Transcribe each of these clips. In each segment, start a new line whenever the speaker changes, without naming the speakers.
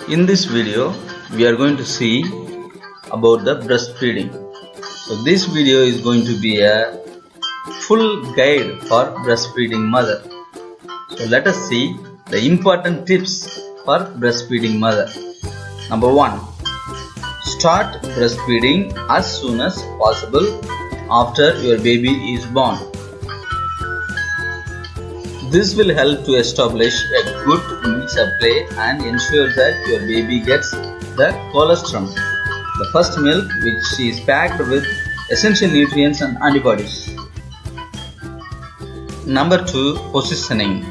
In this video, we are going to see about the breastfeeding. So this video is going to be a full guide for breastfeeding mother. So let us see the important tips for breastfeeding mother. Number 1. Start breastfeeding as soon as possible after your baby is born. This will help to establish a good milk supply and ensure that your baby gets the colostrum, the first milk which is packed with essential nutrients and antibodies. Number 2. Positioning.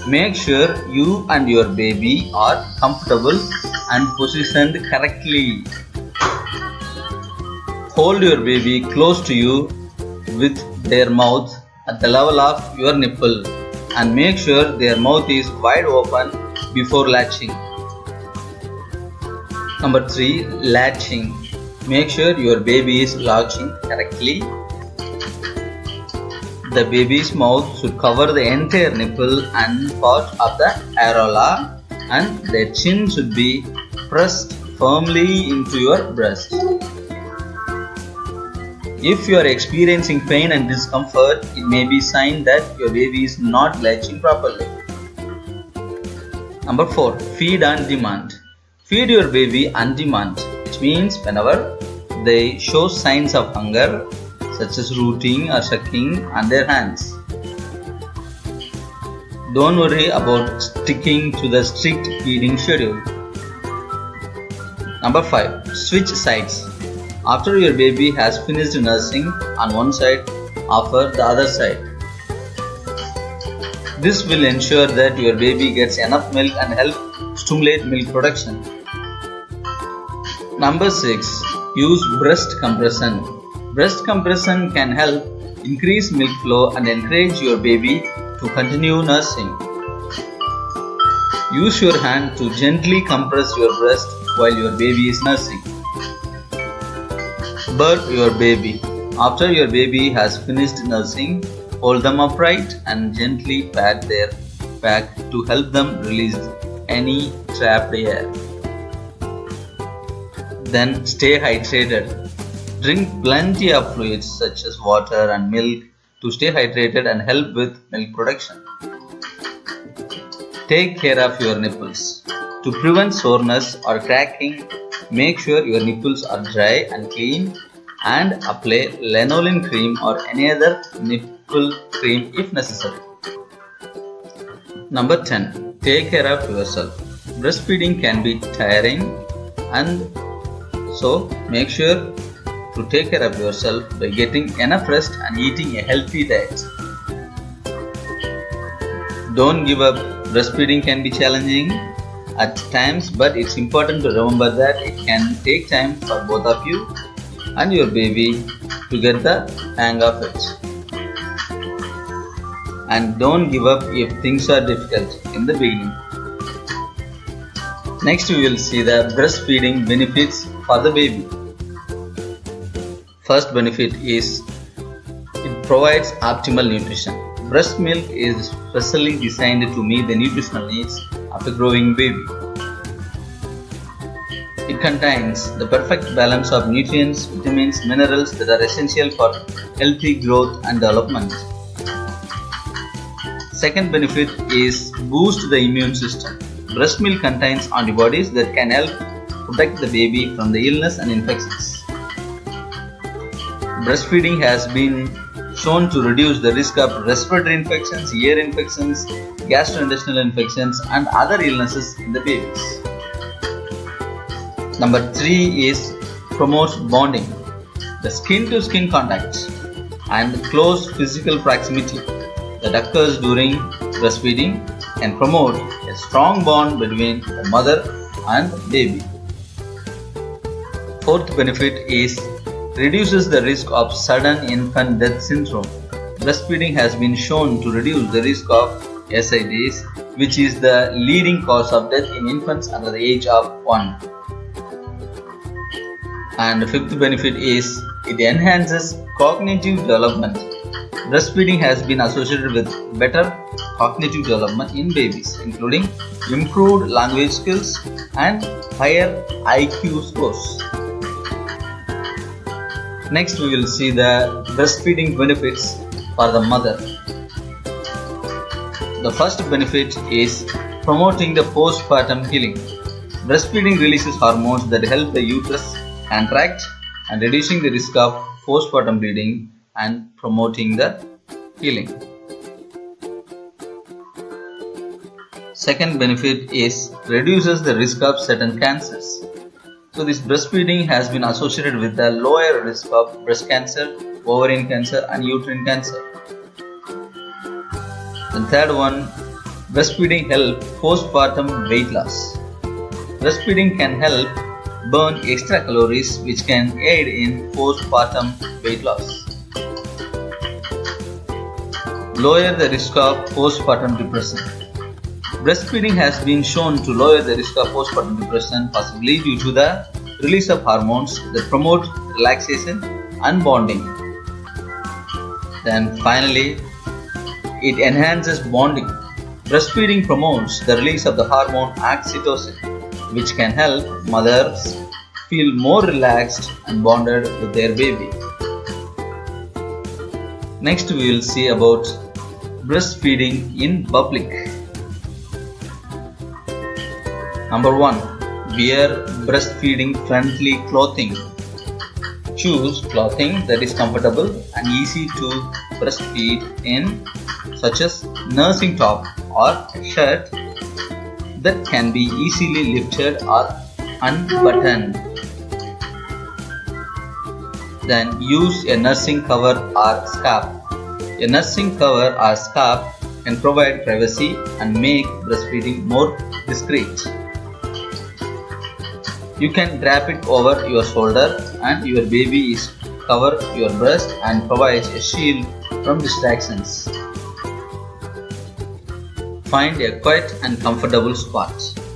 Make sure you and your baby are comfortable and positioned correctly. Hold your baby close to you with their mouth at the level of your nipple and make sure their mouth is wide open before latching. Number 3. Latching. Make sure your baby is latching correctly. The baby's mouth should cover the entire nipple and part of the areola, and their chin should be pressed firmly into your breast. If you are experiencing pain and discomfort, it may be a sign that your baby is not latching properly. Number 4. Feed on demand. Feed your baby on demand, which means whenever they show signs of hunger, such as rooting or sucking on their hands. Don't worry about sticking to the strict feeding schedule. Number 5. Switch sides. After your baby has finished nursing on one side, offer the other side. This will ensure that your baby gets enough milk and help stimulate milk production. Number 6. Use breast compression. Breast compression can help increase milk flow and encourage your baby to continue nursing. Use your hand to gently compress your breast while your baby is nursing. Birth your baby. After your baby has finished nursing, hold them upright and gently pat their back to help them release any trapped air. Then stay hydrated. Drink plenty of fluids such as water and milk to stay hydrated and help with milk production. Take care of your nipples. To prevent soreness or cracking, make sure your nipples are dry and clean and apply lanolin cream or any other nipple cream if necessary. Number 10. Take care of yourself. Breastfeeding can be tiring, and so make sure to take care of yourself by getting enough rest and eating a healthy diet. Don't give up. Breastfeeding can be challenging at times, but it's important to remember that it can take time for both of you and your baby to get the hang of it. And don't give up if things are difficult in the beginning. Next we will see the breastfeeding benefits for the baby. First benefit is it provides optimal nutrition. Breast milk is specially designed to meet the nutritional needs of a growing baby. It contains the perfect balance of nutrients, vitamins, minerals that are essential for healthy growth and development. Second benefit is boost the immune system. Breast milk contains antibodies that can help protect the baby from the illness and infections. Breastfeeding has been shown to reduce the risk of respiratory infections, ear infections, gastrointestinal infections, and other illnesses in the babies. Number 3 is promotes bonding. The skin-to-skin contact and close physical proximity that occurs during breastfeeding can promote a strong bond between the mother and baby. Fourth benefit is reduces the risk of sudden infant death syndrome. Breastfeeding has been shown to reduce the risk of SIDs, which is the leading cause of death in infants under the age of 1. And the fifth benefit is it enhances cognitive development. Breastfeeding has been associated with better cognitive development in babies, including improved language skills, and higher IQ scores. Next, we will see the breastfeeding benefits for the mother. The first benefit is promoting the postpartum healing. Breastfeeding releases hormones that help the uterus contract and reducing the risk of postpartum bleeding and promoting the healing. Second benefit is reduces the risk of certain cancers. So this breastfeeding has been associated with a lower risk of breast cancer, ovarian cancer and uterine cancer. And third one, breastfeeding helps postpartum weight loss. Breastfeeding can help burn extra calories which can aid in postpartum weight loss. Lower the risk of postpartum depression. Breastfeeding has been shown to lower the risk of postpartum depression, possibly due to the release of hormones that promote relaxation and bonding. Then finally, it enhances bonding. Breastfeeding promotes the release of the hormone oxytocin, which can help mothers feel more relaxed and bonded with their baby. Next, we will see about breastfeeding in public. Number 1. Wear breastfeeding friendly clothing. Choose clothing that is comfortable and easy to breastfeed in, such as nursing top or shirt that can be easily lifted or unbuttoned. Then use a nursing cover or scarf. A nursing cover or scarf can provide privacy and make breastfeeding more discreet. You can drape it over your shoulder and your baby is cover your breast and provides a shield from distractions. Find a quiet and comfortable spot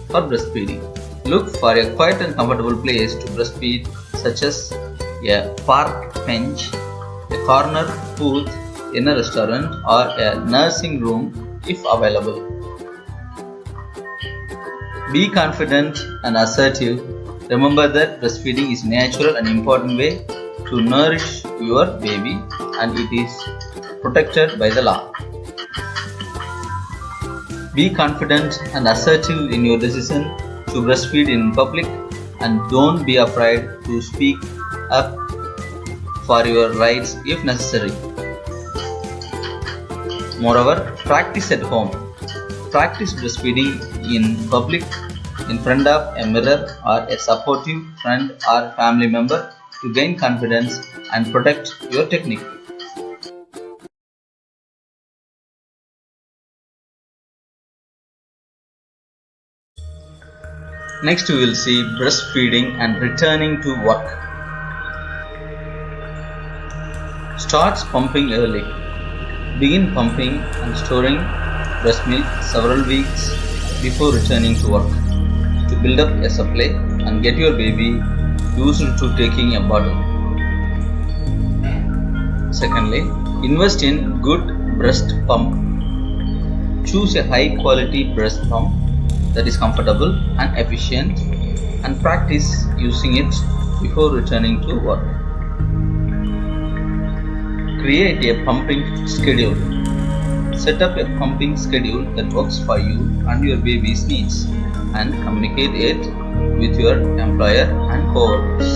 for breastfeeding. Look for a quiet and comfortable place to breastfeed, such as a park bench, a corner booth in a restaurant, or a nursing room if available. Be confident and assertive. Remember that breastfeeding is a natural and important way to nourish your baby and it is protected by the law. Be confident and assertive in your decision to breastfeed in public and don't be afraid to speak up for your rights if necessary. Moreover, practice at home. Practice breastfeeding in public in front of a mirror or a supportive friend or family member to gain confidence and protect your technique. Next, we will see breastfeeding and returning to work. Start pumping early. Begin pumping and storing breast milk several weeks before returning to work to build up a supply and get your baby used to taking a bottle. Secondly, invest in good breast pump. Choose a high quality breast pump that is comfortable and efficient and practice using it before returning to work. Create a pumping schedule. Set up a pumping schedule that works for you and your baby's needs and communicate it with your employer and co-workers.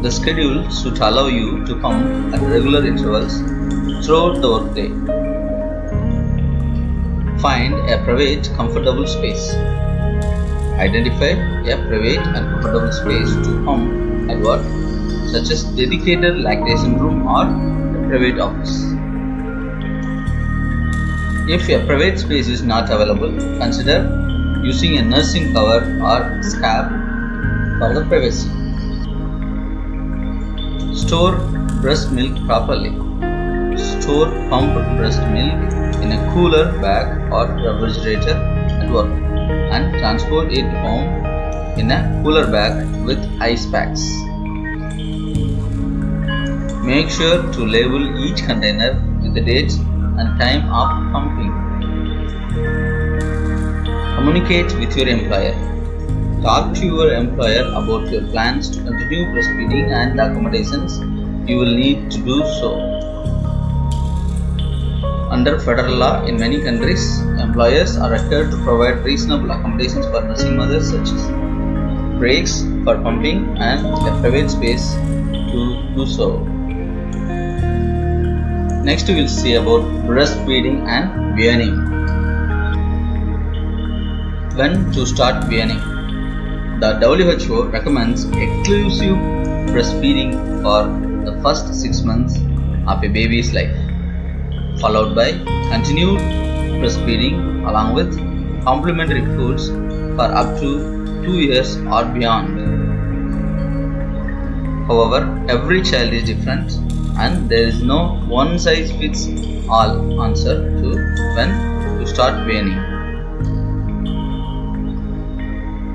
The schedule should allow you to pump at regular intervals throughout the workday. Find a private, comfortable space. Identify a private and comfortable space to pump at work, such as dedicated lactation room or a private office. If a private space is not available, consider using a nursing cover or scarf for the privacy. Store breast milk properly. Store pumped breast milk in a cooler bag or refrigerator at work and transport it home in a cooler bag with ice packs. Make sure to label each container with the date and time of pumping. Communicate with your employer. Talk to your employer about your plans to continue breastfeeding and the accommodations you will need to do so. Under federal law in many countries, employers are required to provide reasonable accommodations for nursing mothers such as breaks for pumping and a private space to do so. Next we will see about breastfeeding and weaning. When to start weaning? The WHO recommends exclusive breastfeeding for the first 6 months of a baby's life, followed by continued breastfeeding along with complementary foods for up to 2 years or beyond. However, every child is different and there is no one-size-fits-all answer to when to start weaning.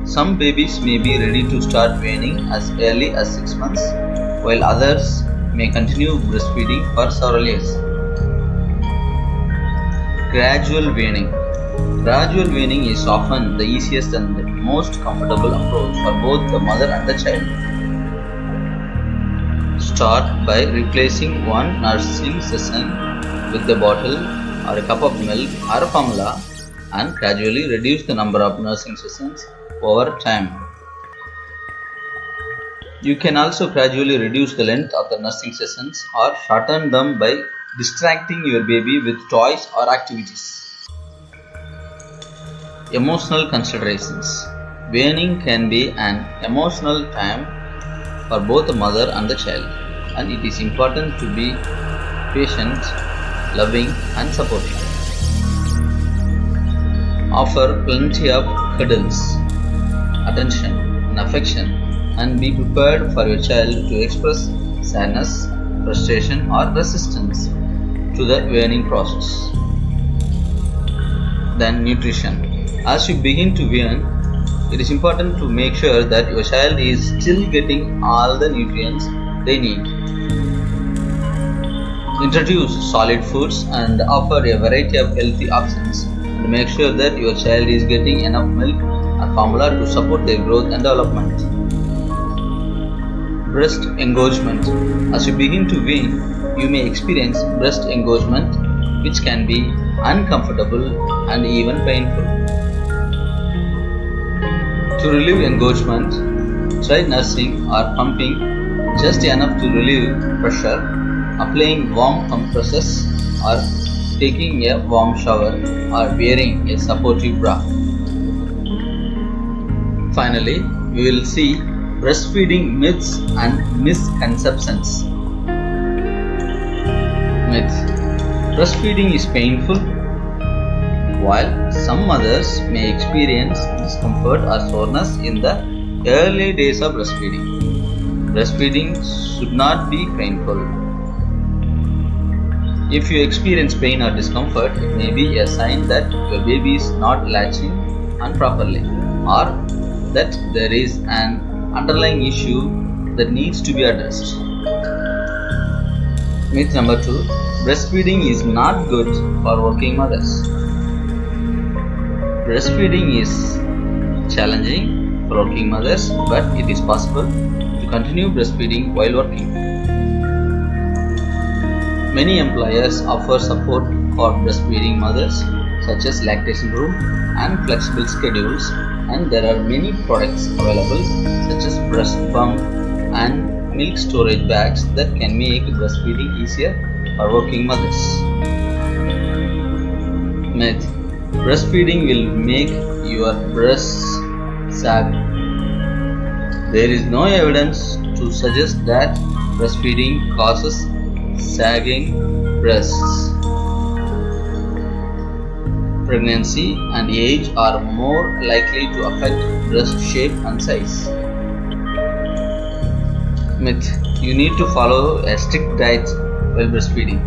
Some babies may be ready to start weaning as early as 6 months, while others may continue breastfeeding for several years. Gradual weaning. Gradual weaning is often the easiest and the most comfortable approach for both the mother and the child. Start by replacing one nursing session with a bottle or a cup of milk or a formula and gradually reduce the number of nursing sessions over time. You can also gradually reduce the length of the nursing sessions or shorten them by distracting your baby with toys or activities. Emotional considerations. Weaning can be an emotional time for both the mother and the child, and it is important to be patient, loving, and supportive. Offer plenty of cuddles, attention, and affection, and be prepared for your child to express sadness, frustration, or resistance to the weaning process. Then nutrition. As you begin to wean, it is important to make sure that your child is still getting all the nutrients they need. Introduce solid foods and offer a variety of healthy options, and make sure that your child is getting enough milk and formula to support their growth and development. Breast engorgement. As you begin to wean, you may experience breast engorgement, which can be uncomfortable and even painful. To relieve engorgement, try nursing or pumping just enough to relieve pressure, applying warm compresses, or taking a warm shower, or wearing a supportive bra. Finally, we will see breastfeeding myths and misconceptions. Myth. Breastfeeding is painful. While some mothers may experience discomfort or soreness in the early days of breastfeeding, breastfeeding should not be painful. If you experience pain or discomfort, it may be a sign that your baby is not latching on properly, or that there is an underlying issue that needs to be addressed. Myth number 2. Breastfeeding is not good for working mothers. Breastfeeding is challenging for working mothers, but it is possible to continue breastfeeding while working. Many employers offer support for breastfeeding mothers, such as lactation room and flexible schedules, and there are many products available such as breast pump and milk storage bags that can make breastfeeding easier for working mothers. Myth. Breastfeeding will make your breasts sag. There is no evidence to suggest that breastfeeding causes sagging breasts. Pregnancy and age are more likely to affect breast shape and size. Myth. You need to follow a strict diet while breastfeeding.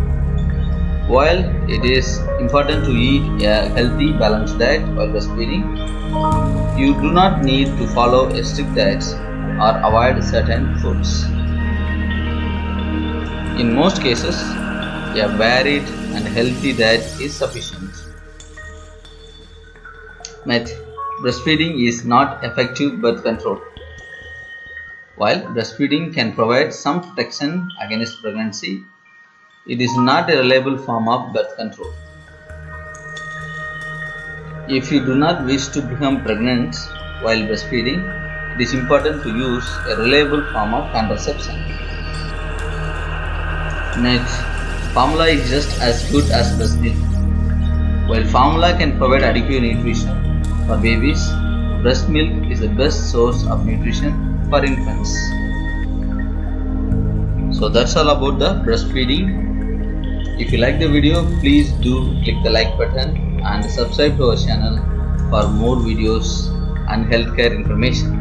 While it is important to eat a healthy, balanced diet while breastfeeding, you do not need to follow a strict diet or avoid certain foods. In most cases, a varied and healthy diet is sufficient. Myth. breastfeeding is not effective birth control. While breastfeeding can provide some protection against pregnancy, it is not a reliable form of birth control. If you do not wish to become pregnant while breastfeeding, it is important to use a reliable form of contraception. Next, formula is just as good as breast milk. While formula can provide adequate nutrition for babies, breast milk is the best source of nutrition for infants. So that's all about the breastfeeding. If you like the video, please do click the like button and subscribe to our channel for more videos and healthcare information.